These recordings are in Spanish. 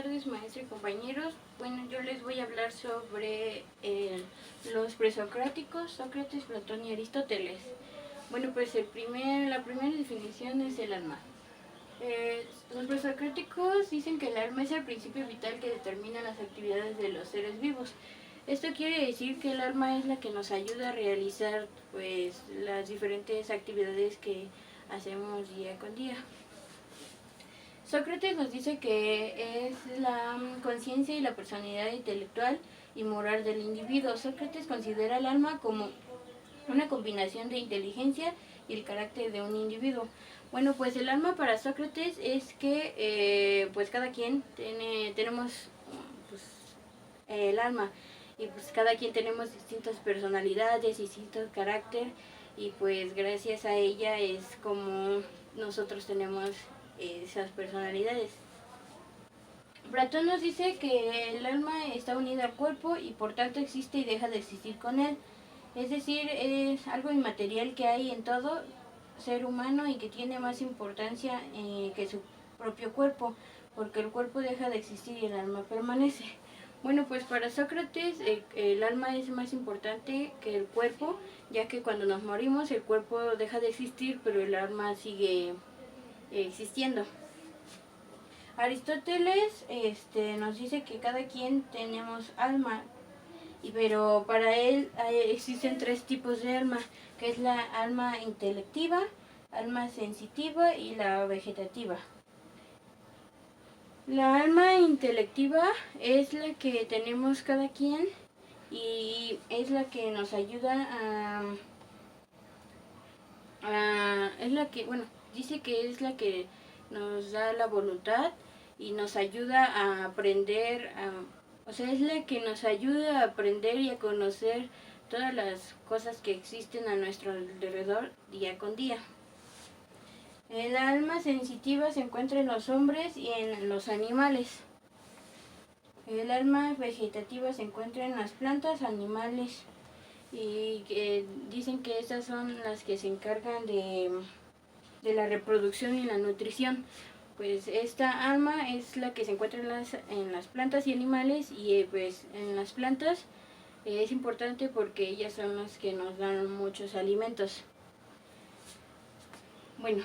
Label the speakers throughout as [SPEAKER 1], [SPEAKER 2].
[SPEAKER 1] tardes, maestro y compañeros. Bueno, yo les voy a hablar sobre los presocráticos, Sócrates, Platón y Aristóteles. Bueno, pues la primera definición es el alma. Los presocráticos dicen que el alma es el principio vital que determina las actividades de los seres vivos. Esto quiere decir que el alma es la que nos ayuda a realizar pues las diferentes actividades que hacemos día con día. Sócrates nos dice que es la conciencia y la personalidad intelectual y moral del individuo. Sócrates considera el alma como una combinación de inteligencia y el carácter de un individuo. Bueno, pues el alma para Sócrates es que pues cada quien tenemos pues, el alma y pues cada quien tenemos distintas personalidades, distintos carácter y pues gracias a ella es como nosotros tenemos esas personalidades. Platón nos dice que el alma está unida al cuerpo y por tanto existe y deja de existir con él. Es decir, es algo inmaterial que hay en todo ser humano y que tiene más importancia que su propio cuerpo, porque el cuerpo deja de existir y el alma permanece. Bueno, pues para Sócrates el alma es más importante que el cuerpo, ya que cuando nos morimos el cuerpo deja de existir, pero el alma sigue existiendo. Aristóteles nos dice que cada quien tenemos alma, pero para él existen tres tipos de alma, que es la alma intelectiva, alma sensitiva y la vegetativa. La alma intelectiva es la que tenemos cada quien y es la que nos ayuda dice que es la que nos da la voluntad y nos ayuda a aprender, es la que nos ayuda a aprender y a conocer todas las cosas que existen a nuestro alrededor día con día. El alma sensitiva se encuentra en los hombres y en los animales. El alma vegetativa se encuentra en las plantas, animales y dicen que estas son las que se encargan de la reproducción y la nutrición. Pues esta alma es la que se encuentra en las plantas y animales y pues en las plantas es importante porque ellas son las que nos dan muchos alimentos. Bueno,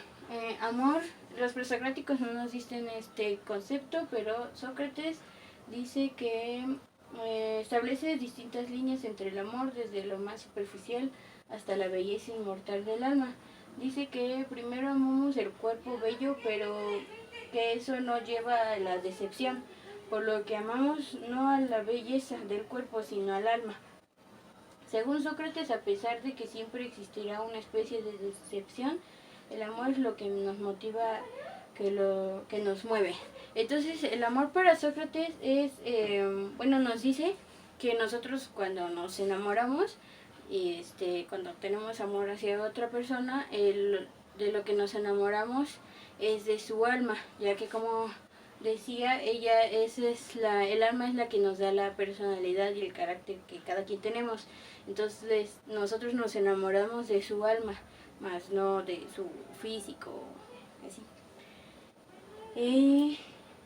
[SPEAKER 1] amor, los presocráticos no nos dicen este concepto, pero Sócrates dice que establece distintas líneas entre el amor, desde lo más superficial hasta la belleza inmortal del alma. Dice que primero amamos el cuerpo bello, pero que eso no lleva a la decepción, por lo que amamos no a la belleza del cuerpo, sino al alma. Según Sócrates, a pesar de que siempre existirá una especie de decepción, el amor es lo que nos motiva, que nos mueve. Entonces, el amor para Sócrates es, nos dice que nosotros cuando nos enamoramos, cuando tenemos amor hacia otra persona, de lo que nos enamoramos es de su alma, ya que como decía, el alma es la que nos da la personalidad y el carácter que cada quien tenemos. Entonces nosotros nos enamoramos de su alma, más no de su físico, así.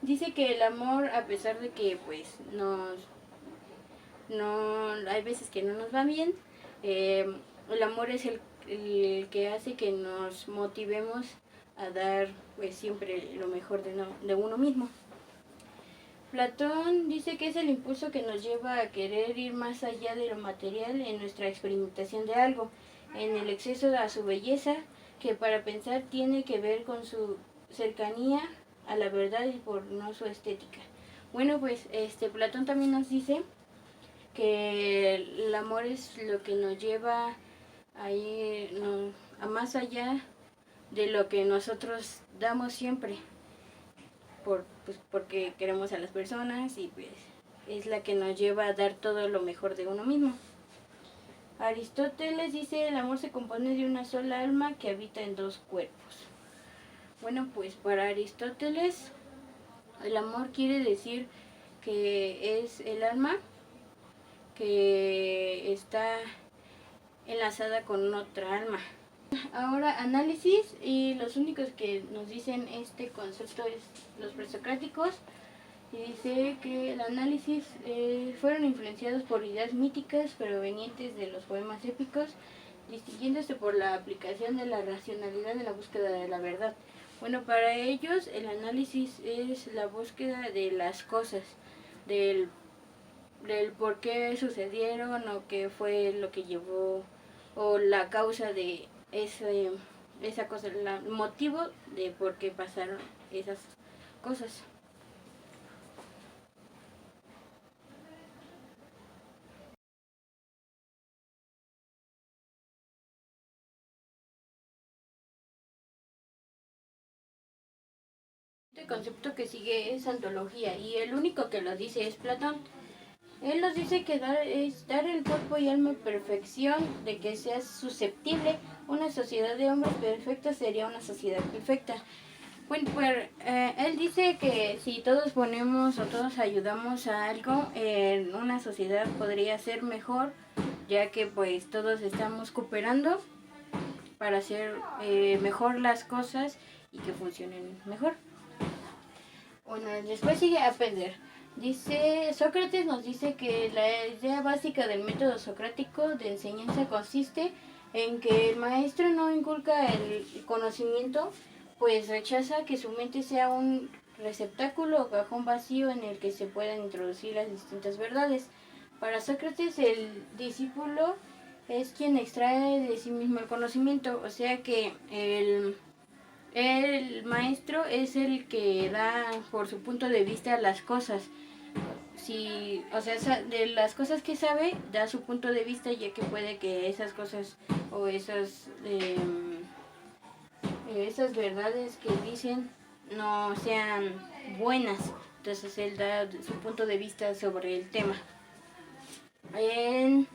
[SPEAKER 1] Dice que el amor, a pesar de que pues hay veces que no nos va bien, el amor es el que hace que nos motivemos a dar pues siempre lo mejor de uno mismo. Platón dice que es el impulso que nos lleva a querer ir más allá de lo material en nuestra experimentación de algo, en el exceso a su belleza, que para pensar tiene que ver con su cercanía a la verdad y por no su estética. Bueno, pues Platón también nos dice que el amor es lo que nos lleva a más allá de lo que nosotros damos siempre, porque queremos a las personas y pues es la que nos lleva a dar todo lo mejor de uno mismo. Aristóteles dice: el amor se compone de una sola alma que habita en dos cuerpos. Bueno, pues para Aristóteles el amor quiere decir que es el alma que está enlazada con otra alma. Ahora análisis, y los únicos que nos dicen este concepto es los presocráticos y dice que el análisis fueron influenciados por ideas míticas provenientes de los poemas épicos, distinguiéndose por la aplicación de la racionalidad en la búsqueda de la verdad. Bueno, para ellos el análisis es la búsqueda de las cosas, del, del por qué sucedieron o qué fue lo que llevó o la causa de esa cosa, el motivo de por qué pasaron esas cosas. El concepto que sigue es antología y el único que lo dice es Platón. Él nos dice que es dar el cuerpo y alma perfección, de que seas susceptible. Una sociedad de hombres perfectos sería una sociedad perfecta. Bueno, pues él dice que si todos ponemos o todos ayudamos a algo, en una sociedad podría ser mejor, ya que pues todos estamos cooperando para hacer mejor las cosas y que funcionen mejor. Bueno, después sigue Appender. Dice, Sócrates nos dice que la idea básica del método socrático de enseñanza consiste en que el maestro no inculca el conocimiento, pues rechaza que su mente sea un receptáculo o cajón vacío en el que se puedan introducir las distintas verdades. Para Sócrates el discípulo es quien extrae de sí mismo el conocimiento, o sea que el maestro es el que da por su punto de vista las cosas. Si, o sea, de las cosas que sabe, da su punto de vista, ya que puede que esas cosas o esas verdades que dicen no sean buenas. Entonces él da su punto de vista sobre el tema. En,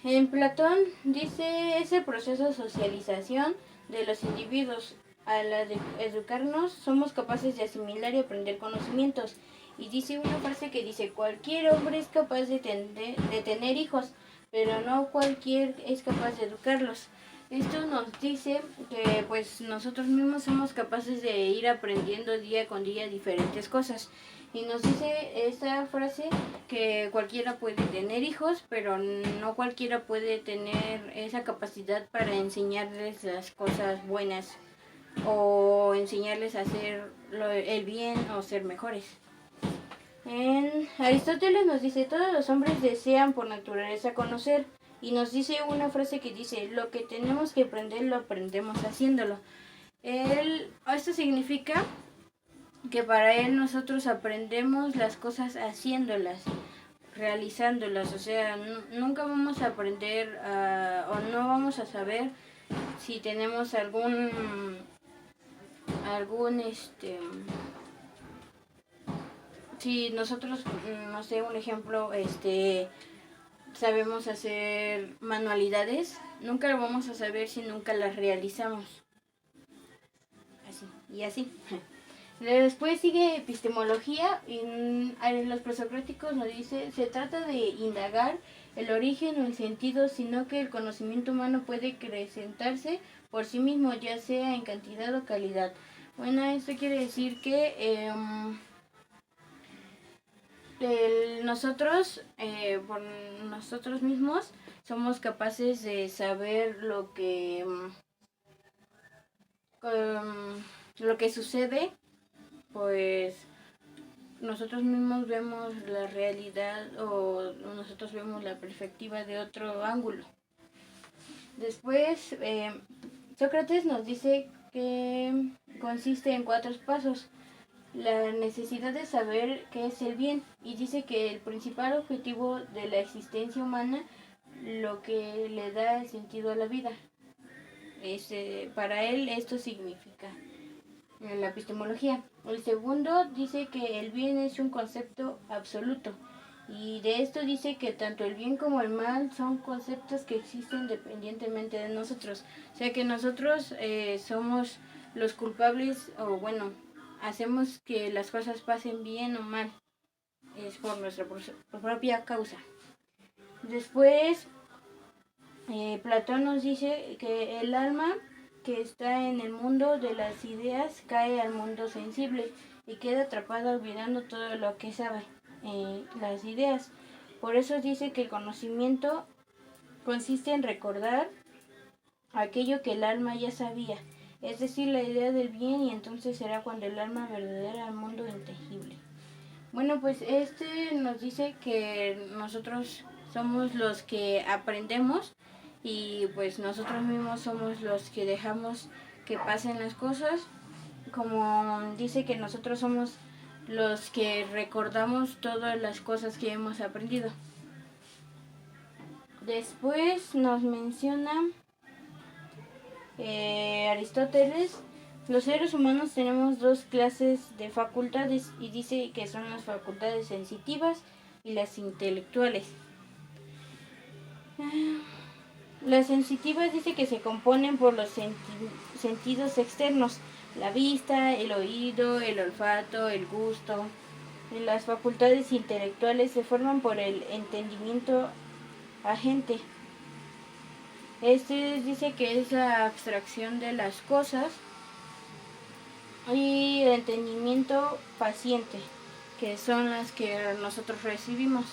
[SPEAKER 1] en Platón dice ese proceso de socialización de los individuos. Al educarnos somos capaces de asimilar y aprender conocimientos. Y dice una frase que dice, cualquier hombre es capaz de tener hijos, pero no cualquier es capaz de educarlos. Esto nos dice que pues nosotros mismos somos capaces de ir aprendiendo día con día diferentes cosas. Y nos dice esta frase que cualquiera puede tener hijos, pero no cualquiera puede tener esa capacidad para enseñarles las cosas buenas o enseñarles a hacer el bien o ser mejores. En Aristóteles nos dice, todos los hombres desean por naturaleza conocer, y nos dice una frase que dice, lo que tenemos que aprender lo aprendemos haciéndolo. Esto significa que para él nosotros aprendemos las cosas haciéndolas, realizándolas, o sea, nunca vamos a aprender o no vamos a saber si tenemos algún si nosotros, no sé, un ejemplo, sabemos hacer manualidades, nunca lo vamos a saber si nunca las realizamos. Así, y así. Después sigue epistemología y los presocráticos nos dice, se trata de indagar el origen o el sentido, sino que el conocimiento humano puede acrecentarse por sí mismo, ya sea en cantidad o calidad. Bueno, esto quiere decir que nosotros, por nosotros mismos, somos capaces de saber lo que sucede, pues nosotros mismos vemos la realidad o nosotros vemos la perspectiva de otro ángulo. Después, Sócrates nos dice que consiste en 4 pasos. La necesidad de saber qué es el bien, y dice que el principal objetivo de la existencia humana, lo que le da el sentido a la vida. Para él esto significa en la epistemología. El segundo dice que el bien es un concepto absoluto, y de esto dice que tanto el bien como el mal son conceptos que existen independientemente de nosotros. O sea que nosotros somos los culpables, o bueno, hacemos que las cosas pasen bien o mal. Es por nuestra propia causa. Después, Platón nos dice que el alma que está en el mundo de las ideas cae al mundo sensible, y queda atrapado olvidando todo lo que sabe, las ideas. Por eso dice que el conocimiento consiste en recordar aquello que el alma ya sabía, es decir, la idea del bien, y entonces será cuando el alma verdadera al mundo intangible. Bueno, pues nos dice que nosotros somos los que aprendemos y pues nosotros mismos somos los que dejamos que pasen las cosas. Como dice que nosotros somos los que recordamos todas las cosas que hemos aprendido. Después nos menciona Aristóteles, los seres humanos tenemos dos clases de facultades y dice que son las facultades sensitivas y las intelectuales. Las sensitivas dice que se componen por los sentidos externos, la vista, el oído, el olfato, el gusto. Las facultades intelectuales se forman por el entendimiento agente. Dice que es la abstracción de las cosas, y el entendimiento paciente, que son las que nosotros recibimos.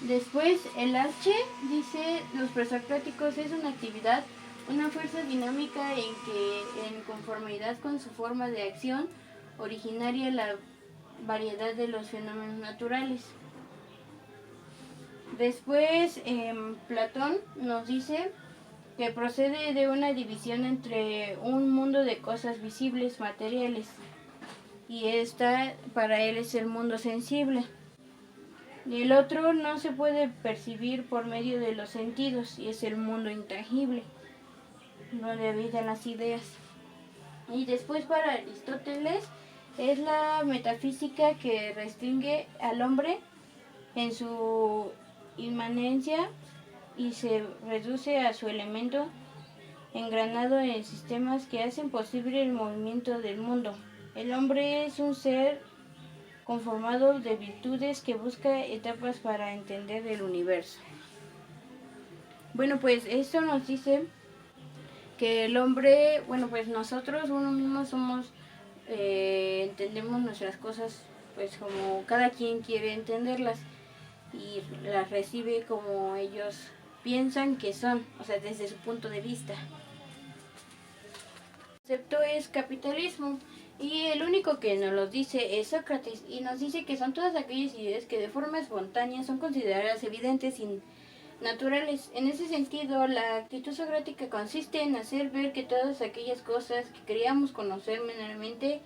[SPEAKER 1] Después el H dice, los presocráticos es una actividad, una fuerza dinámica en que, en conformidad con su forma de acción, originaria la variedad de los fenómenos naturales. Después Platón nos dice que procede de una división entre un mundo de cosas visibles, materiales, y esta para él es el mundo sensible. Y el otro no se puede percibir por medio de los sentidos, y es el mundo intangible, donde habitan las ideas. Y después para Aristóteles es la metafísica que restringe al hombre en su inmanencia y se reduce a su elemento engranado en sistemas que hacen posible el movimiento del mundo. El hombre es un ser conformado de virtudes que busca etapas para entender el universo. Bueno, pues esto nos dice que el hombre, bueno, pues nosotros uno mismo somos, entendemos nuestras cosas pues como cada quien quiere entenderlas y las recibe como ellos piensan que son, o sea, desde su punto de vista. El concepto es capitalismo y el único que nos lo dice es Sócrates, y nos dice que son todas aquellas ideas que de forma espontánea son consideradas evidentes y naturales. En ese sentido, la actitud socrática consiste en hacer ver que todas aquellas cosas que queríamos conocer mentalmente,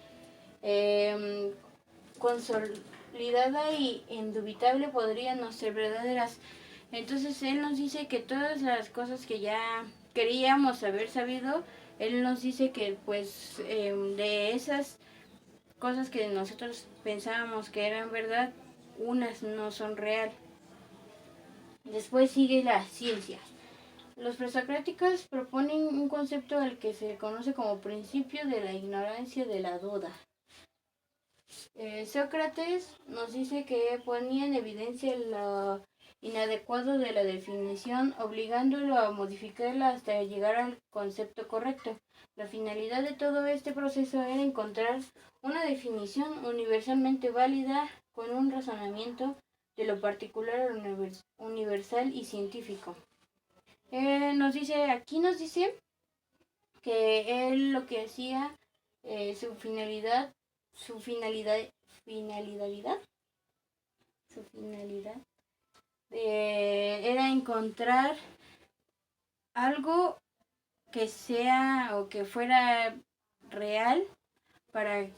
[SPEAKER 1] consolidada y indubitable, podrían no ser verdaderas. Entonces él nos dice que todas las cosas que ya queríamos haber sabido, él nos dice que pues de esas cosas que nosotros pensábamos que eran verdad, unas no son real. Después sigue la ciencia. Los presocráticos proponen un concepto al que se conoce como principio de la ignorancia de la duda. Sócrates nos dice que ponía en evidencia lo inadecuado de la definición, obligándolo a modificarla hasta llegar al concepto correcto. La finalidad de todo este proceso era encontrar una definición universalmente válida con un razonamiento de lo particular, universal y científico. Nos dice que él lo que hacía, su finalidad era encontrar algo que sea o que fuera real para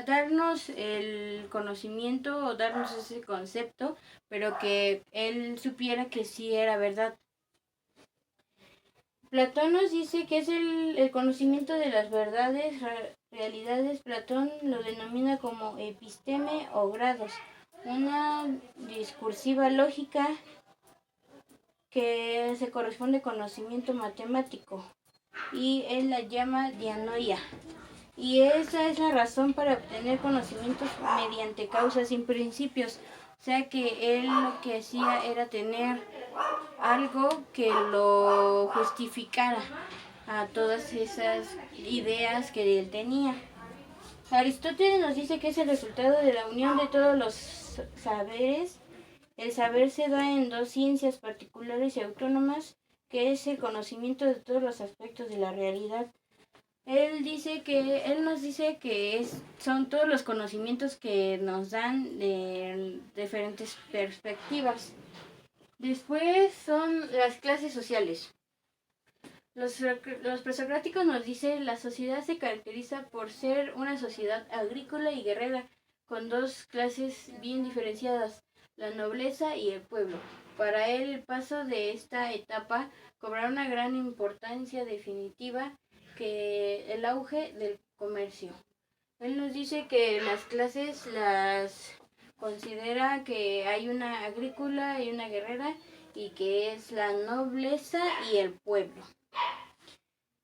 [SPEAKER 1] darnos el conocimiento o darnos ese concepto, pero que él supiera que sí era verdad. Platón nos dice que es el conocimiento de las verdades, realidades. Platón lo denomina como episteme o grados, una discursiva lógica que se corresponde a conocimiento matemático, y él la llama dianoia. Y esa es la razón para obtener conocimientos mediante causas sin principios. O sea que él lo que hacía era tener algo que lo justificara. a todas esas ideas que él tenía. Aristóteles nos dice que es el resultado de la unión de todos los saberes. El saber se da en dos ciencias particulares y autónomas, que es el conocimiento de todos los aspectos de la realidad. Él nos dice que son todos los conocimientos que nos dan de diferentes perspectivas. Después son las clases sociales. Los presocráticos nos dicen la sociedad se caracteriza por ser una sociedad agrícola y guerrera, con dos clases bien diferenciadas, la nobleza y el pueblo. Para él el paso de esta etapa cobrará una gran importancia definitiva que el auge del comercio. Él nos dice que las clases las considera que hay una agrícola y una guerrera y que es la nobleza y el pueblo.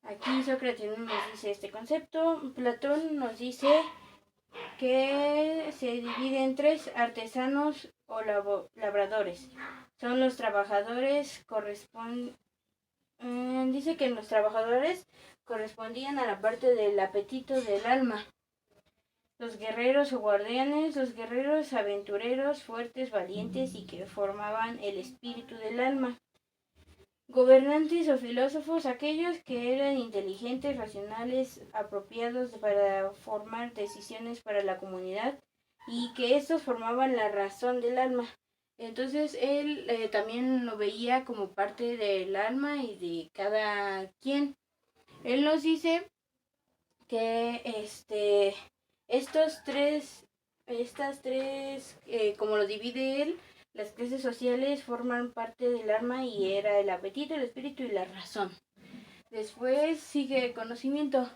[SPEAKER 1] Aquí Sócrates nos dice este concepto. Platón nos dice que se divide en tres: artesanos o labradores. Son los trabajadores dice que los trabajadores correspondían a la parte del apetito del alma. Los guerreros o guardianes, los guerreros aventureros, fuertes, valientes y que formaban el espíritu del alma. Gobernantes o filósofos, aquellos que eran inteligentes, racionales, apropiados para formar decisiones para la comunidad y que estos formaban la razón del alma. Entonces él también lo veía como parte del alma y de cada quien. Él nos dice que estas tres, como lo divide él, las clases sociales forman parte del alma y era el apetito, el espíritu y la razón. Después sigue el conocimiento.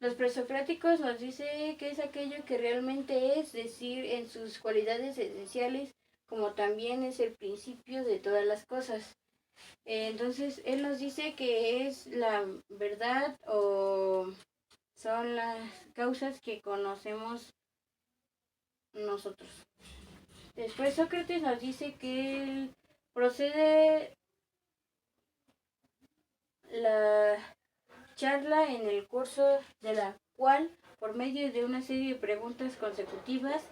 [SPEAKER 1] Los presocráticos nos dice que es aquello que realmente es, decir, en sus cualidades esenciales, como también es el principio de todas las cosas. Entonces, él nos dice que es la verdad o son las causas que conocemos nosotros. Después Sócrates nos dice que procede la charla en el curso de la cual, por medio de una serie de preguntas consecutivas,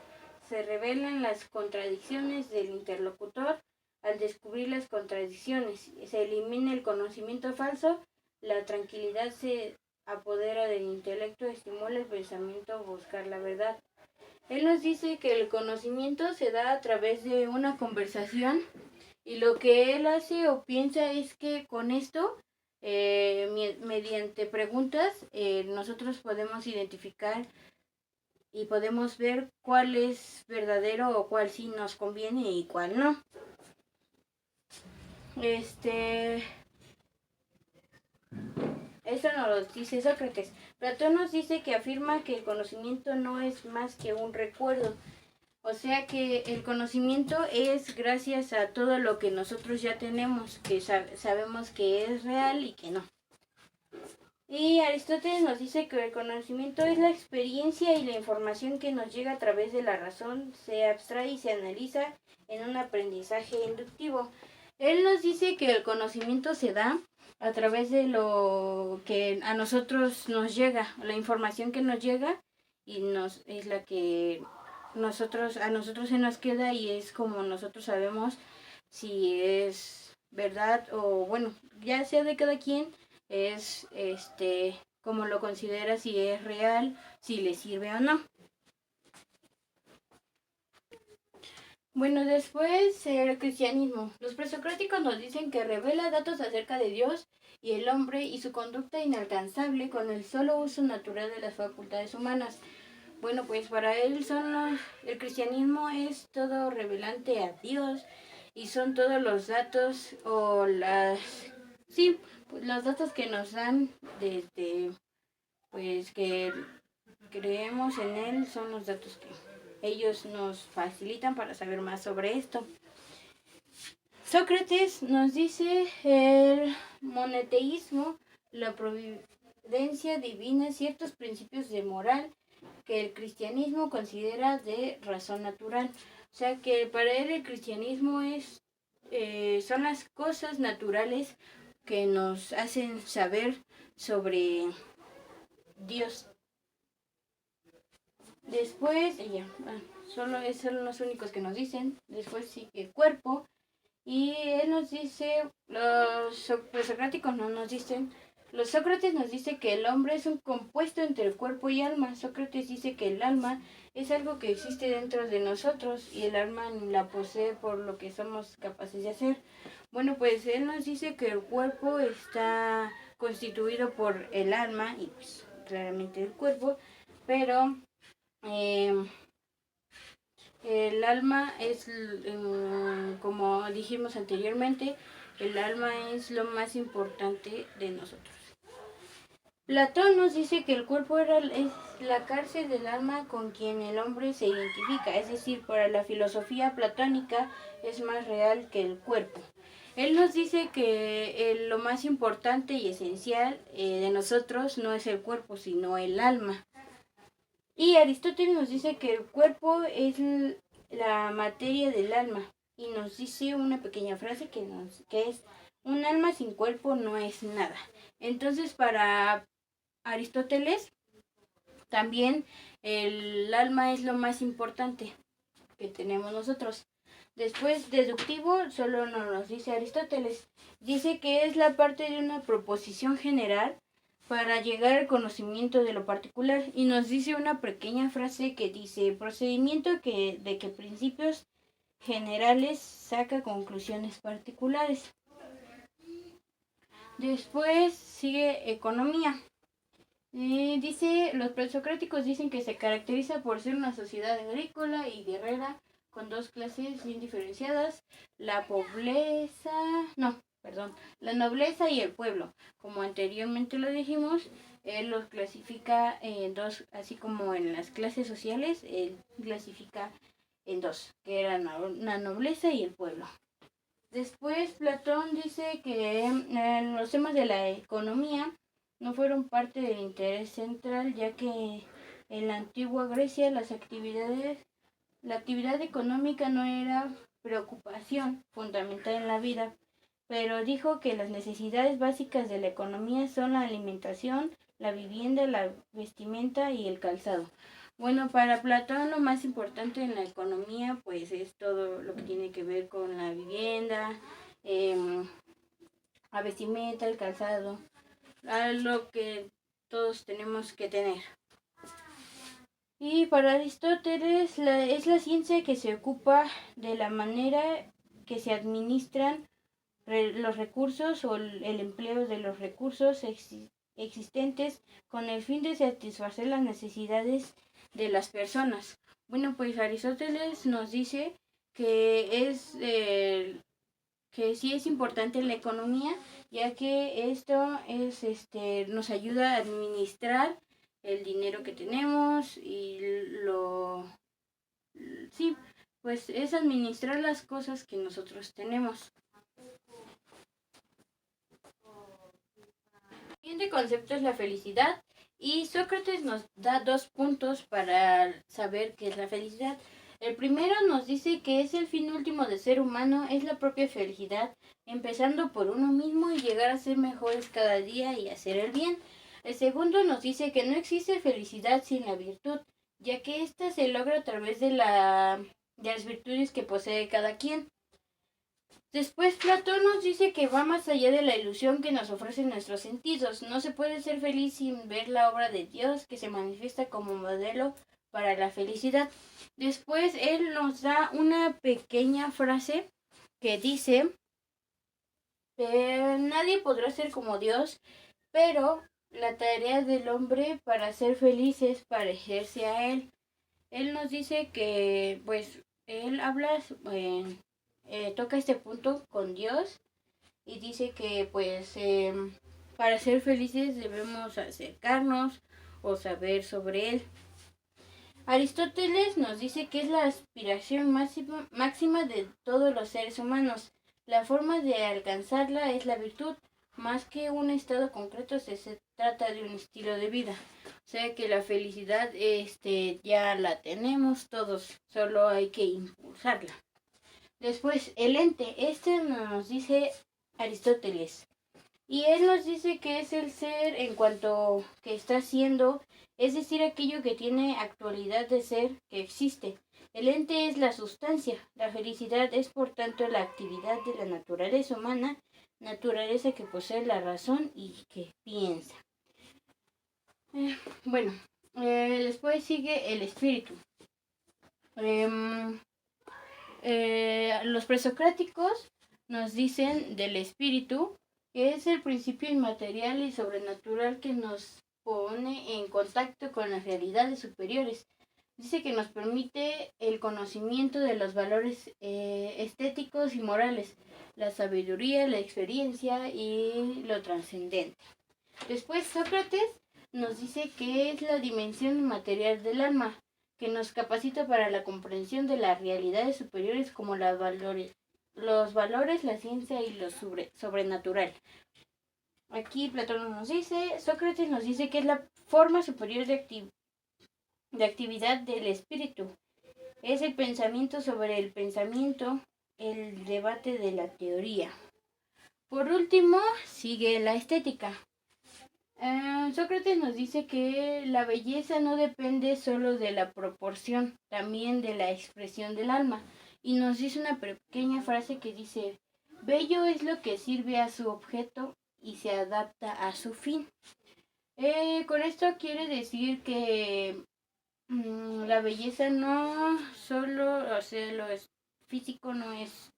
[SPEAKER 1] se revelan las contradicciones del interlocutor. Al descubrir las contradicciones, se elimina el conocimiento falso, la tranquilidad se apodera del intelecto, estimula el pensamiento a buscar la verdad. Él nos dice que el conocimiento se da a través de una conversación y lo que él hace o piensa es que con esto, mediante preguntas, nosotros podemos identificar y podemos ver cuál es verdadero o cuál sí nos conviene y cuál no. Eso nos lo dice Sócrates. Platón nos dice que afirma que el conocimiento no es más que un recuerdo. O sea que el conocimiento es gracias a todo lo que nosotros ya tenemos, que sabemos que es real y que no. Y Aristóteles nos dice que el conocimiento es la experiencia y la información que nos llega a través de la razón, se abstrae y se analiza en un aprendizaje inductivo. Él nos dice que el conocimiento se da a través de lo que a nosotros nos llega, la información que nos llega y es la que a nosotros se nos queda y es como nosotros sabemos si es verdad o bueno, ya sea de cada quien, es como lo considera, si es real, si le sirve o no. Bueno, después el cristianismo. Los presocráticos nos dicen que revela datos acerca de Dios y el hombre y su conducta inalcanzable con el solo uso natural de las facultades humanas. Bueno, pues para él el cristianismo es todo revelante a Dios y son todos los datos o los datos que nos dan desde pues que creemos en él, son los datos que ellos nos facilitan para saber más sobre esto. Sócrates nos dice el monoteísmo, la providencia divina, ciertos principios de moral que el cristianismo considera de razón natural. O sea que para él el cristianismo son las cosas naturales que nos hacen saber sobre Dios. Después, son los únicos que nos dicen. Después sigue cuerpo. Y él nos dice, los socráticos no nos dicen, los Sócrates nos dice que el hombre es un compuesto entre el cuerpo y alma. Sócrates dice que el alma es algo que existe dentro de nosotros y el alma la posee por lo que somos capaces de hacer. Bueno, pues él nos dice que el cuerpo está constituido por el alma y pues claramente el cuerpo, pero el alma es, como dijimos anteriormente, el alma es lo más importante de nosotros. Platón nos dice que el cuerpo es la cárcel del alma con quien el hombre se identifica, es decir, para la filosofía platónica es más real que el cuerpo. Él nos dice que lo más importante y esencial de nosotros no es el cuerpo, sino el alma. Y Aristóteles nos dice que el cuerpo es la materia del alma y nos dice una pequeña frase que es: un alma sin cuerpo no es nada. Entonces, para Aristóteles también el alma es lo más importante que tenemos nosotros. Después, deductivo, solo nos dice Aristóteles. Dice que es la parte de una proposición general para llegar al conocimiento de lo particular. Y nos dice una pequeña frase que dice: procedimiento de que principios generales saca conclusiones particulares. Después sigue economía. Dice, los presocráticos dicen que se caracteriza por ser una sociedad agrícola y guerrera con dos clases bien diferenciadas, la nobleza y el pueblo. Como anteriormente lo dijimos, él los clasifica en dos, así como en las clases sociales, él clasifica en dos, que eran la nobleza y el pueblo. Después Platón dice que los temas de la economía no fueron parte del interés central, ya que en la antigua Grecia la actividad económica no era preocupación fundamental en la vida, pero dijo que las necesidades básicas de la economía son la alimentación, la vivienda, la vestimenta y el calzado. Bueno, para Platón lo más importante en la economía pues es todo lo que tiene que ver con la vivienda, la vestimenta, el calzado, lo que todos tenemos que tener. Y para Aristóteles es la ciencia que se ocupa de la manera que se administran los recursos o el empleo de los recursos existentes con el fin de satisfacer las necesidades de las personas. Bueno, pues Aristóteles nos dice que que sí es importante la economía, ya que esto nos ayuda a administrar el dinero que tenemos y pues es administrar las cosas que nosotros tenemos. El siguiente concepto es la felicidad y Sócrates nos da 2 puntos para saber qué es la felicidad. El primero nos dice que es el fin último del ser humano, es la propia felicidad, empezando por uno mismo y llegar a ser mejores cada día y hacer el bien. El segundo nos dice que no existe felicidad sin la virtud, ya que ésta se logra a través de las virtudes que posee cada quien. Después Platón nos dice que va más allá de la ilusión que nos ofrecen nuestros sentidos. No se puede ser feliz sin ver la obra de Dios que se manifiesta como modelo para la felicidad. Después él nos da una pequeña frase que dice: nadie podrá ser como Dios, pero la tarea del hombre para ser feliz es parecerse a Él. Él nos dice que, pues, él habla, toca este punto con Dios y dice que, pues, para ser felices debemos acercarnos o saber sobre Él. Aristóteles nos dice que es la aspiración máxima de todos los seres humanos. La forma de alcanzarla es la virtud. Más que un estado concreto, se trata de un estilo de vida. O sea que la felicidad ya la tenemos todos, solo hay que impulsarla. Después, el ente. Nos dice Aristóteles: Y él nos dice que es el ser en cuanto que está siendo, es decir, aquello que tiene actualidad de ser, que existe. El ente es la sustancia. La felicidad es, por tanto, la actividad de la naturaleza humana, naturaleza que posee la razón y que piensa. Bueno, después sigue el espíritu. Los presocráticos nos dicen del espíritu que es el principio inmaterial y sobrenatural que nos pone en contacto con las realidades superiores. Dice que nos permite el conocimiento de los valores estéticos y morales, la sabiduría, la experiencia y lo trascendente. Después Sócrates nos dice que es la dimensión material del alma, que nos capacita para la comprensión de las realidades superiores como los valores, la ciencia y lo sobrenatural. Aquí Platón nos dice, Sócrates nos dice que es la forma superior de actividad del espíritu. Es el pensamiento sobre el pensamiento, el debate de la teoría. Por último, sigue la estética. Sócrates nos dice que la belleza no depende solo de la proporción, también de la expresión del alma. Y nos dice una pequeña frase que dice, bello es lo que sirve a su objeto y se adapta a su fin. Con esto quiere decir que la belleza no solo, o sea, lo físico no es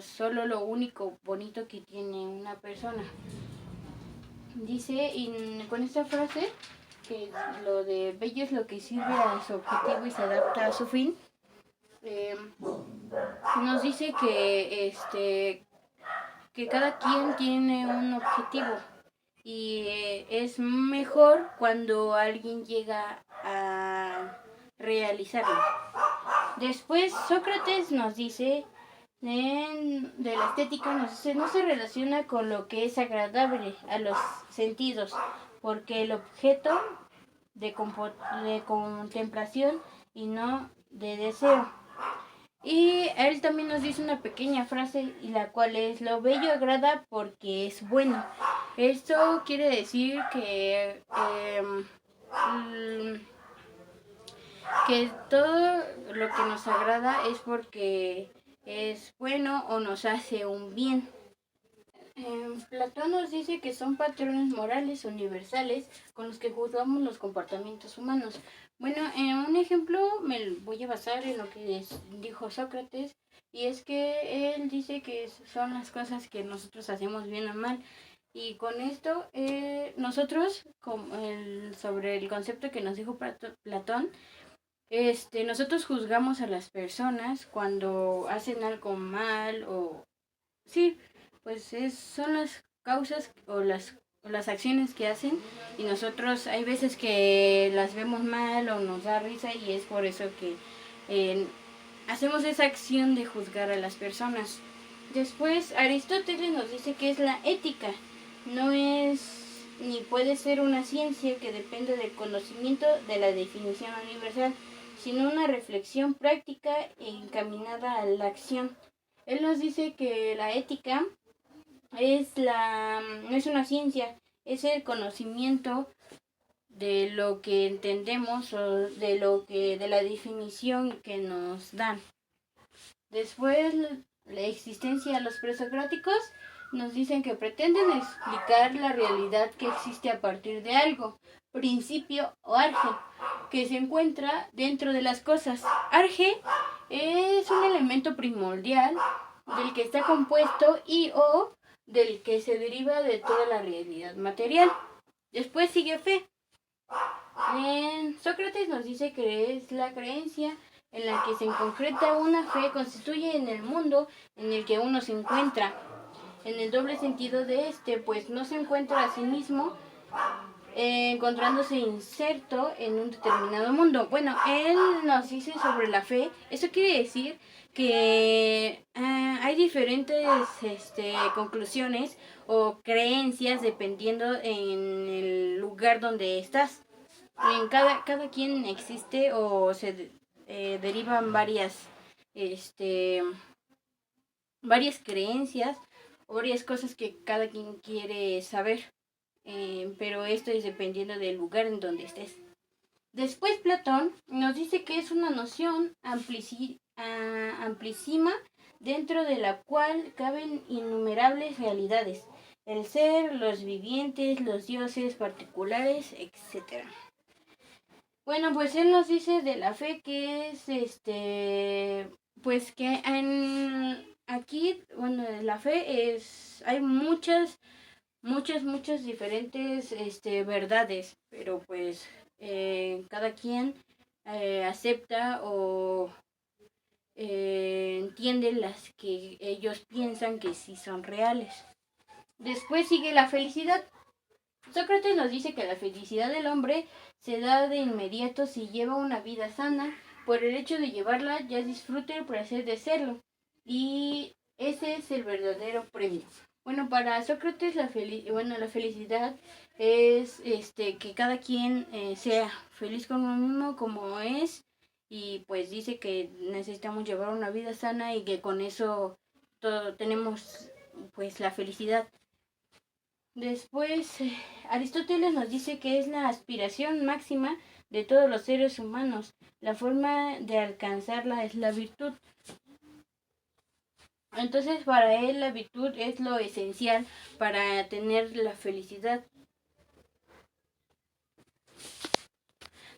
[SPEAKER 1] solo lo único bonito que tiene una persona. Dice con esta frase que lo de bello es lo que sirve a su objetivo y se adapta a su fin. Nos dice que cada quien tiene un objetivo y es mejor cuando alguien llega a realizarlo. Después Sócrates nos dice de la estética, nos dice, no se relaciona con lo que es agradable a los sentidos, porque el objeto de contemplación y no de deseo. Y él también nos dice una pequeña frase, y la cual es, lo bello agrada porque es bueno. Esto quiere decir que todo lo que nos agrada es porque es bueno o nos hace un bien. Platón nos dice que son patrones morales universales con los que juzgamos los comportamientos humanos. Bueno, un ejemplo me voy a basar en lo que dijo Sócrates, y es que él dice que son las cosas que nosotros hacemos bien o mal. Y con esto, nosotros, sobre el concepto que nos dijo Platón, nosotros juzgamos a las personas cuando hacen algo mal o sí, pues son las causas o las acciones que hacen, y nosotros hay veces que las vemos mal o nos da risa, y es por eso que hacemos esa acción de juzgar a las personas. Después Aristóteles nos dice que es la ética. No es ni puede ser una ciencia que depende del conocimiento de la definición universal, sino una reflexión práctica e encaminada a la acción. Él nos dice que la ética no es una ciencia, es el conocimiento de lo que entendemos o de la definición que nos dan. Después, la existencia de los presocráticos nos dicen que pretenden explicar la realidad que existe a partir de algo, principio o arge, que se encuentra dentro de las cosas. Arge es un elemento primordial del que está compuesto y o del que se deriva de toda la realidad material. Después sigue fe. Sócrates nos dice que es la creencia en la que se concreta una fe, constituye en el mundo en el que uno se encuentra. En el doble sentido de pues no se encuentra a sí mismo, encontrándose inserto en un determinado mundo. Bueno, él nos dice sobre la fe. Eso quiere decir que hay diferentes conclusiones o creencias dependiendo en el lugar donde estás. En cada quien existe o se derivan varias creencias o varias cosas que cada quien quiere saber, pero esto es dependiendo del lugar en donde estés. Después Platón nos dice que es una noción amplísima dentro de la cual caben innumerables realidades, el ser, los vivientes, los dioses particulares, etc. Bueno, pues él nos dice de la fe que es pues que aquí, bueno, la fe hay muchas diferentes verdades, pero pues cada quien acepta o entiende las que ellos piensan que sí son reales. Después sigue la felicidad. Sócrates nos dice que la felicidad del hombre se da de inmediato si lleva una vida sana. Por el hecho de llevarla ya disfruta el placer de serlo. Y ese es el verdadero premio. Bueno, para Sócrates la felicidad es que cada quien sea feliz con uno mismo como es, y pues dice que necesitamos llevar una vida sana y que con eso todo tenemos pues la felicidad. Después, Aristóteles nos dice que es la aspiración máxima de todos los seres humanos. La forma de alcanzarla es la virtud. Entonces, para él la virtud es lo esencial para tener la felicidad.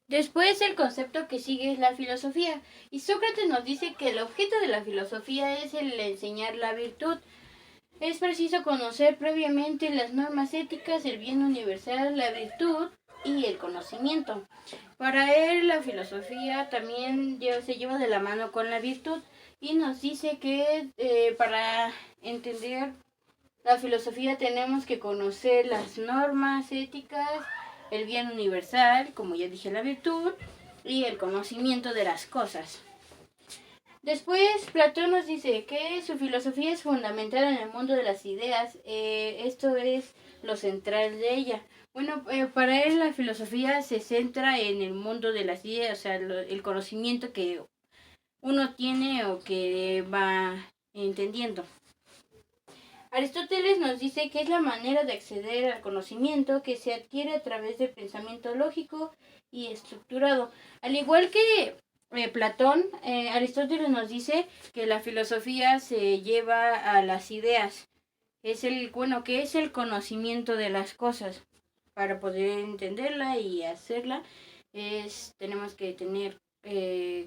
[SPEAKER 1] Después, el concepto que sigue es la filosofía. Y Sócrates nos dice que el objeto de la filosofía es el enseñar la virtud. Es preciso conocer previamente las normas éticas, el bien universal, la virtud y el conocimiento. Para él la filosofía también se lleva de la mano con la virtud y nos dice que para entender la filosofía tenemos que conocer las normas éticas, el bien universal, como ya dije, la virtud y el conocimiento de las cosas. Después Platón nos dice que su filosofía es fundamental en el mundo de las ideas. Esto es lo central de ella. Bueno, para él la filosofía se centra en el mundo de las ideas, o sea, el conocimiento que uno tiene o que va entendiendo. Aristóteles nos dice que es la manera de acceder al conocimiento que se adquiere a través del pensamiento lógico y estructurado. Al igual que Platón, Aristóteles nos dice que la filosofía se lleva a las ideas. Que es el conocimiento de las cosas. Para poder entenderla y hacerla, tenemos que tener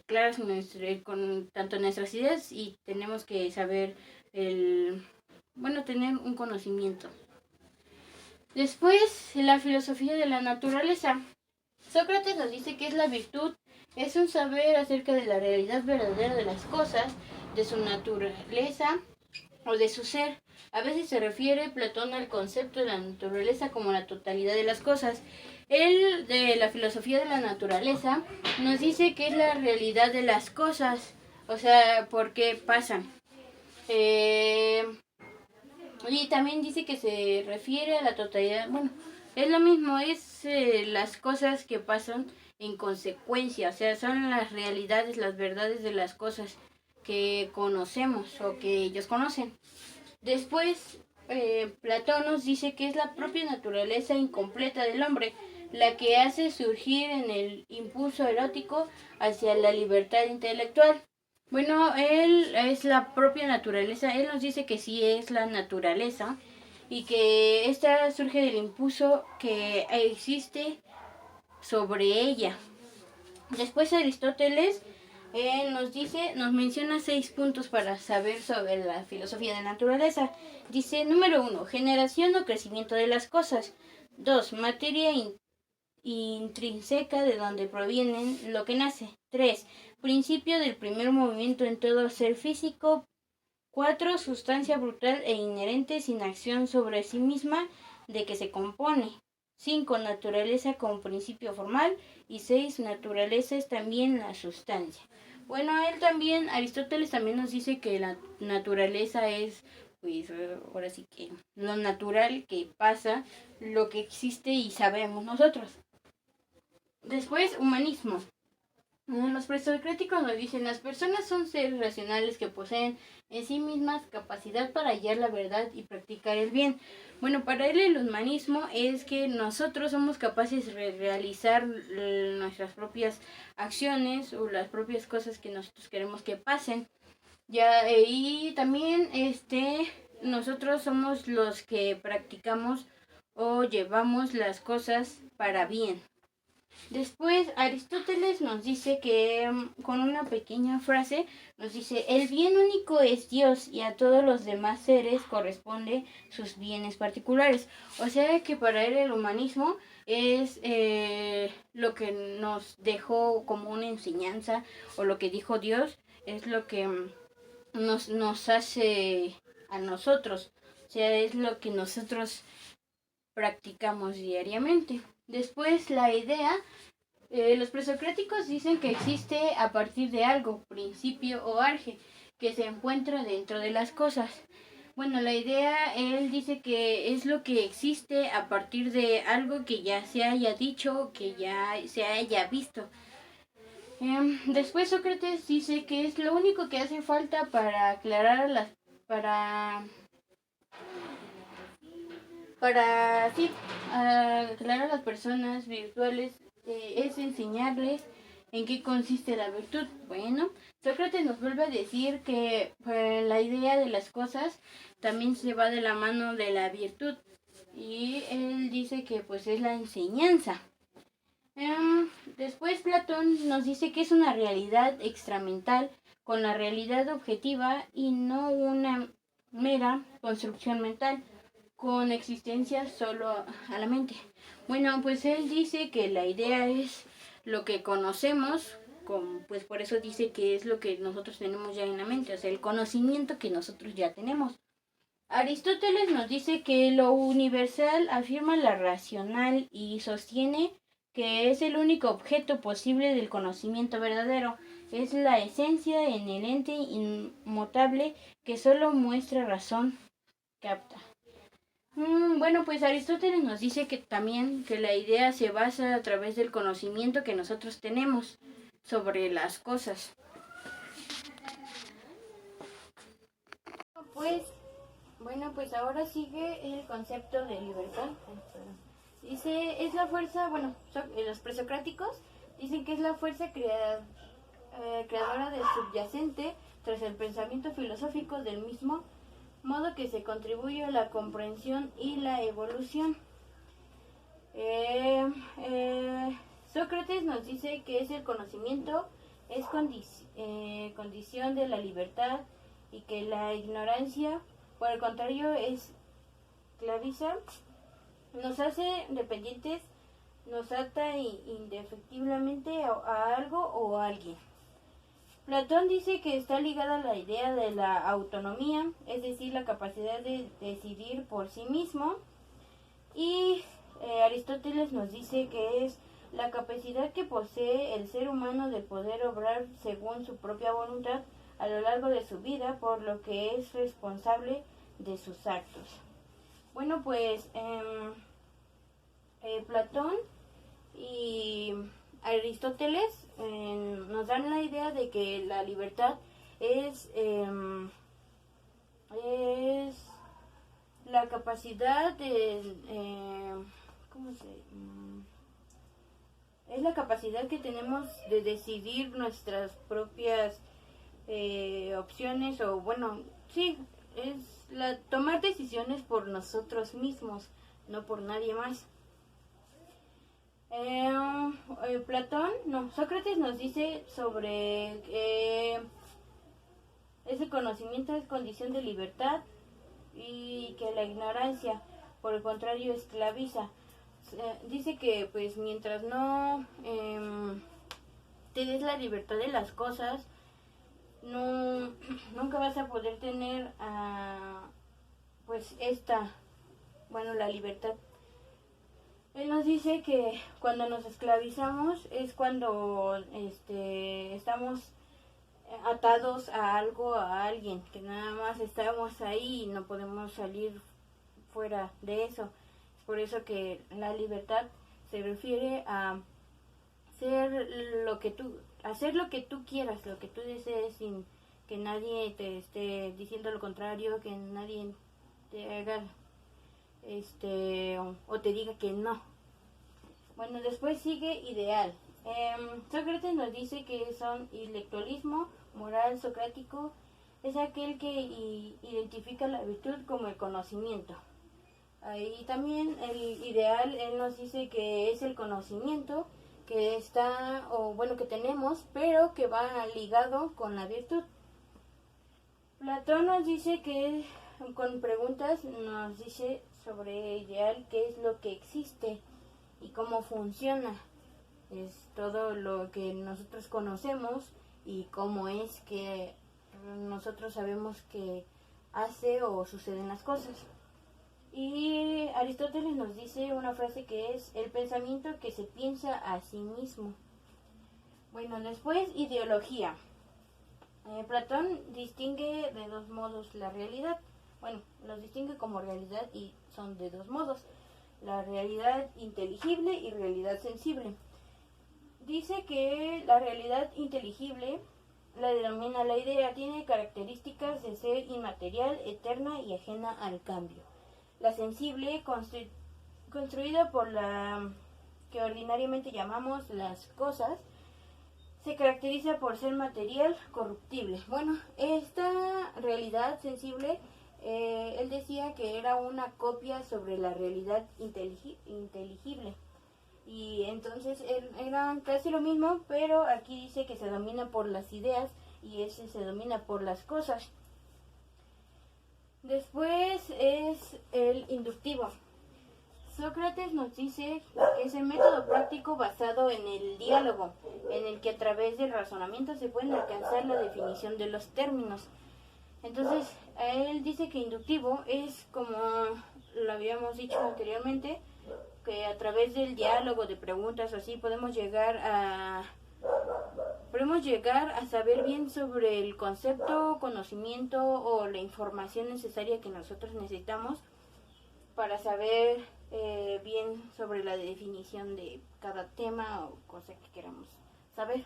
[SPEAKER 1] claras tanto nuestras ideas y tenemos que saber tener un conocimiento. Después, la filosofía de la naturaleza. Sócrates nos dice que es la virtud, es un saber acerca de la realidad verdadera de las cosas, de su naturaleza o de su ser. A veces se refiere Platón al concepto de la naturaleza como la totalidad de las cosas. Él, de la filosofía de la naturaleza, nos dice que es la realidad de las cosas, o sea, por qué pasan. Y también dice que se refiere a la totalidad, es lo mismo, es las cosas que pasan en consecuencia, o sea, son las realidades, las verdades de las cosas que conocemos o que ellos conocen. Después, Platón nos dice que es la propia naturaleza incompleta del hombre, la que hace surgir en el impulso erótico hacia la libertad intelectual. Bueno, él es la propia naturaleza, él nos dice que sí es la naturaleza y que esta surge del impulso que existe sobre ella. Después Aristóteles nos menciona 6 puntos para saber sobre la filosofía de naturaleza. Dice, número 1, generación o crecimiento de las cosas. 2, materia intrínseca de donde provienen lo que nace. 3, principio del primer movimiento en todo ser físico. 4, sustancia brutal e inherente sin acción sobre sí misma de que se compone. 5, naturaleza como principio formal. Y 6, naturaleza es también la sustancia. Bueno, Aristóteles también nos dice que la naturaleza es, pues, ahora sí que lo natural que pasa, lo que existe y sabemos nosotros. Después, humanismo. Los presocráticos nos dicen, las personas son seres racionales que poseen en sí mismas capacidad para hallar la verdad y practicar el bien. Bueno, para él el humanismo es que nosotros somos capaces de realizar nuestras propias acciones o las propias cosas que nosotros queremos que pasen. Ya, y también nosotros somos los que practicamos o llevamos las cosas para bien. Después Aristóteles nos dice que con una pequeña frase nos dice, el bien único es Dios y a todos los demás seres corresponde sus bienes particulares. O sea que para él el humanismo es lo que nos dejó como una enseñanza, o lo que dijo Dios es lo que nos hace a nosotros. O sea, es lo que nosotros practicamos diariamente. Después la idea, los presocráticos dicen que existe a partir de algo, principio o arge, que se encuentra dentro de las cosas. Bueno, la idea, él dice que es lo que existe a partir de algo que ya se haya dicho, que ya se haya visto. Después Sócrates dice que es lo único que hace falta para aclarar sí, aclarar a las personas virtuales, es enseñarles en qué consiste la virtud. Bueno, Sócrates nos vuelve a decir que la idea de las cosas también se va de la mano de la virtud, y él dice que pues es la enseñanza. Después Platón nos dice que es una realidad extramental con la realidad objetiva y no una mera construcción mental con existencia solo a la mente. Bueno, pues él dice que la idea es lo que conocemos, pues por eso dice que es lo que nosotros tenemos ya en la mente, o sea, el conocimiento que nosotros ya tenemos. Aristóteles nos dice que lo universal afirma la racional y sostiene que es el único objeto posible del conocimiento verdadero. Es la esencia en el ente inmutable que solo muestra razón capta. Bueno, pues Aristóteles nos dice que también que la idea se basa a través del conocimiento que nosotros tenemos sobre las cosas. Pues ahora sigue el concepto de libertad. Dice, es la fuerza, los presocráticos dicen que es la fuerza creadora del subyacente tras el pensamiento filosófico, del mismo modo que se contribuye a la comprensión y la evolución. Sócrates nos dice que es el conocimiento, es condición de la libertad, y que la ignorancia, por el contrario, es esclaviza, nos hace dependientes, nos ata indefectiblemente a algo o a alguien. Platón dice que está ligada a la idea de la autonomía, es decir, la capacidad de decidir por sí mismo, y Aristóteles nos dice que es la capacidad que posee el ser humano de poder obrar según su propia voluntad a lo largo de su vida, por lo que es responsable de sus actos. Bueno, pues Platón y Aristóteles nos dan la idea de que la libertad es la capacidad de es la capacidad que tenemos de decidir nuestras propias opciones, o es tomar decisiones por nosotros mismos, no por nadie más. Sócrates nos dice sobre ese conocimiento es condición de libertad, y que la ignorancia, por el contrario, esclaviza. Dice que pues mientras no te des la libertad de las cosas, nunca vas a poder tener la libertad. Él nos dice que cuando nos esclavizamos es cuando estamos atados a algo, a alguien, que nada más estamos ahí y no podemos salir fuera de eso. Por eso que la libertad se refiere a ser lo que tú, hacer lo que tú quieras, lo que tú desees, sin que nadie te esté diciendo lo contrario, que nadie te haga o te diga que no. Bueno, después sigue ideal. Sócrates nos dice que son intelectualismo, moral socrático, es aquel que identifica la virtud como el conocimiento. Ahí también el ideal, él nos dice que es el conocimiento que está, o bueno, que tenemos, pero que va ligado con la virtud. Platón nos dice que con preguntas nos dice sobre ideal qué es lo que existe y cómo funciona. Es todo lo que nosotros conocemos y cómo es que nosotros sabemos que hace o suceden las cosas. Y Aristóteles nos dice una frase que es el pensamiento que se piensa a sí mismo. Bueno, después ideología. Platón distingue de dos modos la realidad. Bueno, los distingue como realidad y son de dos modos. La realidad inteligible y realidad sensible. Dice que la realidad inteligible la denomina la idea, tiene características de ser inmaterial, eterna y ajena al cambio. La sensible, construida por la que ordinariamente llamamos las cosas, se caracteriza por ser material, corruptible. Bueno, esta realidad sensible, él decía que era una copia sobre la realidad inteligible. Y entonces eran casi lo mismo, pero aquí dice que se domina por las ideas y ese se domina por las cosas. Después es el inductivo. Sócrates nos dice que es el método práctico basado en el diálogo, en el que a través del razonamiento se puede alcanzar la definición de los términos. Entonces, él dice que inductivo es, como lo habíamos dicho anteriormente, que a través del diálogo, de preguntas así, podemos llegar a saber bien sobre el concepto, conocimiento o la información necesaria que nosotros necesitamos para saber bien sobre la definición de cada tema o cosa que queramos saber.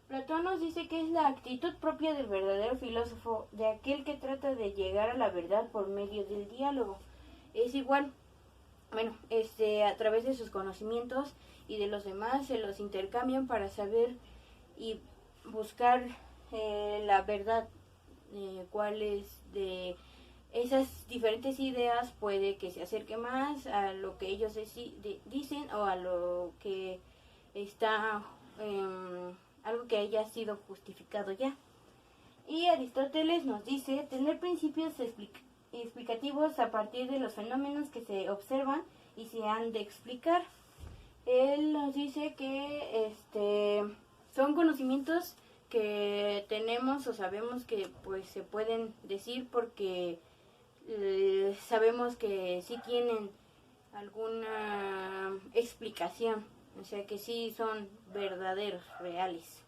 [SPEAKER 1] Platón nos dice que es la actitud propia del verdadero filósofo, de aquel que trata de llegar a la verdad por medio del diálogo. Es igual, bueno, a través de sus conocimientos y de los demás se los intercambian para saber y buscar la verdad, cuáles de esas diferentes ideas puede que se acerque más a lo que ellos dicen o a lo que está algo que haya sido justificado ya. Y Aristóteles nos dice tener principios explicativos a partir de los fenómenos que se observan y se han de explicar. Él nos dice que son conocimientos que tenemos o sabemos que pues se pueden decir porque sabemos que sí tienen alguna explicación, o sea que sí son verdaderos, reales.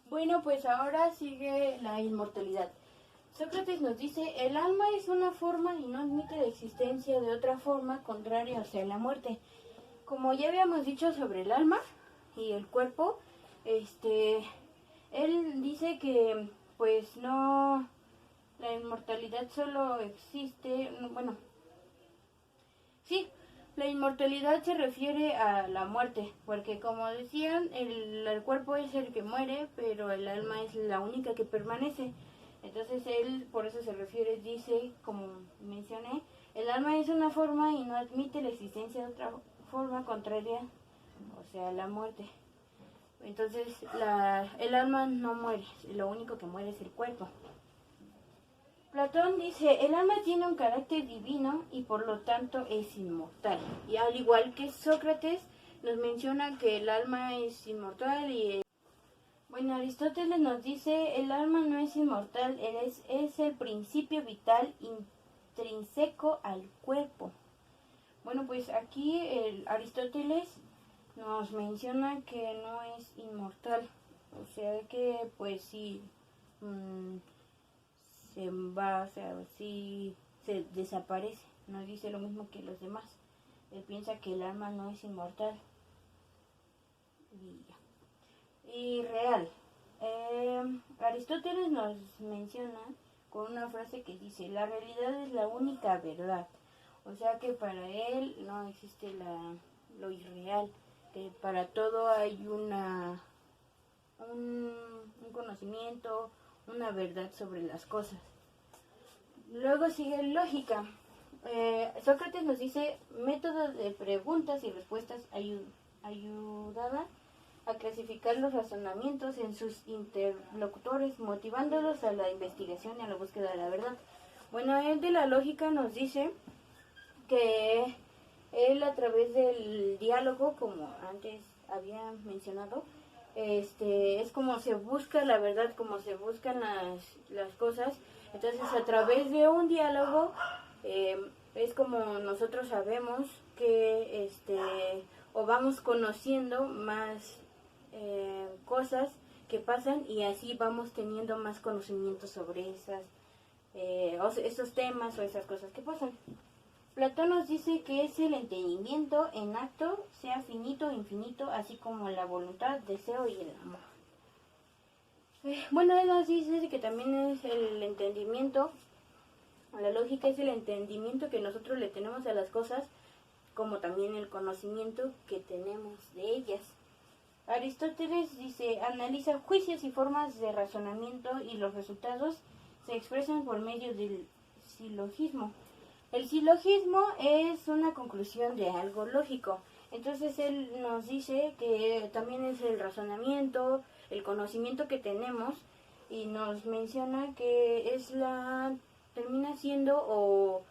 [SPEAKER 1] Bueno, pues ahora sigue la inmortalidad. Sócrates nos dice, el alma es una forma y no admite la existencia de otra forma contraria hacia la muerte. Como ya habíamos dicho sobre el alma y el cuerpo, él dice que pues no, la inmortalidad solo existe, bueno, sí, la inmortalidad se refiere a la muerte, porque como decían, el cuerpo es el que muere, pero el alma es la única que permanece. Entonces él por eso se refiere, dice, como mencioné, el alma es una forma y no admite la existencia de otra forma contraria, o sea, la muerte. Entonces el alma no muere, lo único que muere es el cuerpo. Platón dice, el alma tiene un carácter divino y por lo tanto es inmortal. Y al igual que Sócrates nos menciona que el alma es inmortal y... Bueno, Aristóteles nos dice, el alma no es inmortal, es el principio vital intrínseco al cuerpo. Bueno, pues aquí Aristóteles nos menciona que no es inmortal, o sea que pues sí se va, o sea, sí se desaparece, no dice lo mismo que los demás. Él piensa que el alma no es inmortal y real. Aristóteles nos menciona con una frase que dice: la realidad es la única verdad. O sea que para él no existe lo irreal, que para todo hay un conocimiento, una verdad sobre las cosas. Luego sigue lógica. Sócrates nos dice: método de preguntas y respuestas ayudaba a clasificar los razonamientos en sus interlocutores, motivándolos a la investigación y a la búsqueda de la verdad. Bueno, él de la lógica nos dice que él, a través del diálogo, como antes había mencionado, es como se busca la verdad, como se buscan las cosas. Entonces, a través de un diálogo, es como nosotros sabemos que o vamos conociendo más cosas que pasan, y así vamos teniendo más conocimiento sobre esos temas o esas cosas que pasan. Platón nos dice que es el entendimiento en acto, sea finito o infinito, así como la voluntad, deseo y el amor. Bueno, él nos dice que también es el entendimiento, la lógica es el entendimiento que nosotros le tenemos a las cosas, como también el conocimiento que tenemos de ellas. Aristóteles dice: analiza juicios y formas de razonamiento y los resultados se expresan por medio del silogismo. El silogismo es una conclusión de algo lógico. Entonces él nos dice que también es el razonamiento, el conocimiento que tenemos, y nos menciona que termina siendo, o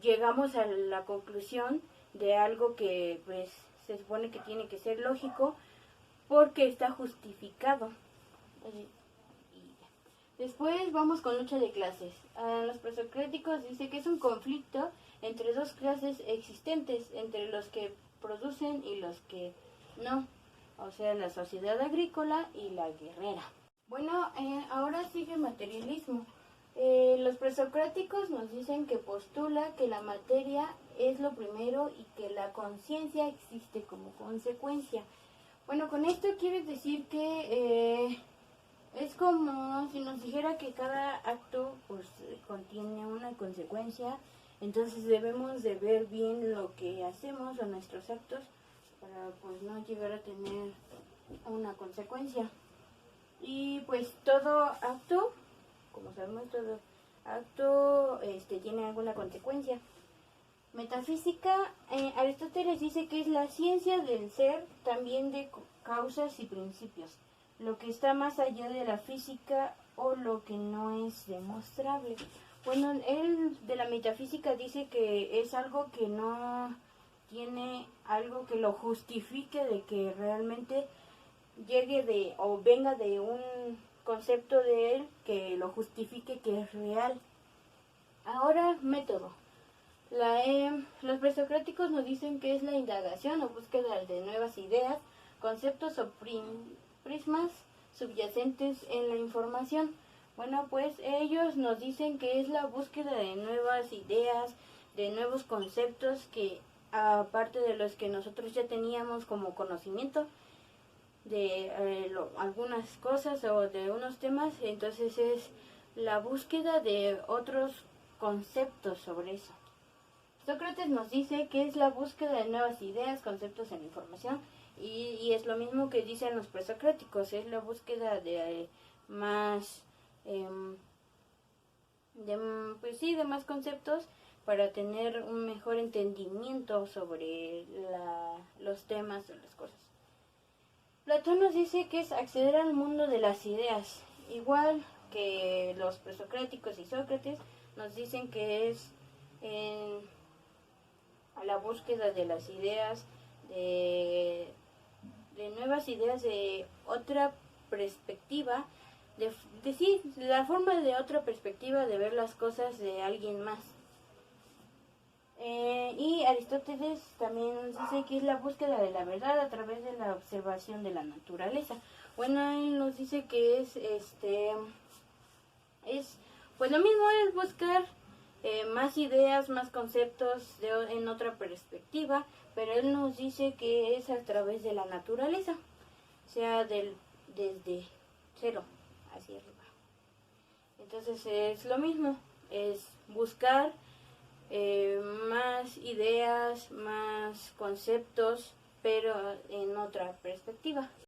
[SPEAKER 1] llegamos a la conclusión de algo que pues se supone que tiene que ser lógico porque está justificado. Después vamos con lucha de clases. Los presocráticos dice que es un conflicto entre dos clases existentes, entre los que producen y los que no, o sea, la sociedad agrícola y la guerrera. Bueno, ahora sigue materialismo. Los presocráticos nos dicen que postula que la materia es lo primero y que la conciencia existe como consecuencia. Bueno, con esto quiere decir que es como si nos dijera que cada acto pues contiene una consecuencia. Entonces debemos de ver bien lo que hacemos o nuestros actos para pues no llegar a tener una consecuencia. Y pues todo acto, como sabemos, todo acto tiene alguna consecuencia. Metafísica, Aristóteles dice que es la ciencia del ser, también de causas y principios, lo que está más allá de la física o lo que no es demostrable. Bueno, él de la metafísica dice que es algo que no tiene algo que lo justifique, de que realmente llegue o venga de un concepto de él que lo justifique, que es real. Ahora, método. Los presocráticos nos dicen que es la indagación o búsqueda de nuevas ideas, conceptos o prismas subyacentes en la información. Bueno, pues ellos nos dicen que es la búsqueda de nuevas ideas, de nuevos conceptos que, aparte de los que nosotros ya teníamos como conocimiento de algunas cosas o de unos temas, entonces es la búsqueda de otros conceptos sobre eso. Sócrates nos dice que es la búsqueda de nuevas ideas, conceptos en la información, y es lo mismo que dicen los presocráticos, es la búsqueda de más de más conceptos para tener un mejor entendimiento sobre los temas o las cosas. Platón nos dice que es acceder al mundo de las ideas, igual que los presocráticos y Sócrates nos dicen que es a la búsqueda de las ideas, de nuevas ideas, de otra perspectiva, de la forma de otra perspectiva de ver las cosas de alguien más. Y Aristóteles también nos dice que es la búsqueda de la verdad a través de la observación de la naturaleza. Bueno, él nos dice que es pues lo mismo, es buscar más ideas, más conceptos en otra perspectiva, pero él nos dice que es a través de la naturaleza, o sea, desde cero hacia arriba. Entonces es lo mismo, es buscar más ideas, más conceptos, pero en otra perspectiva.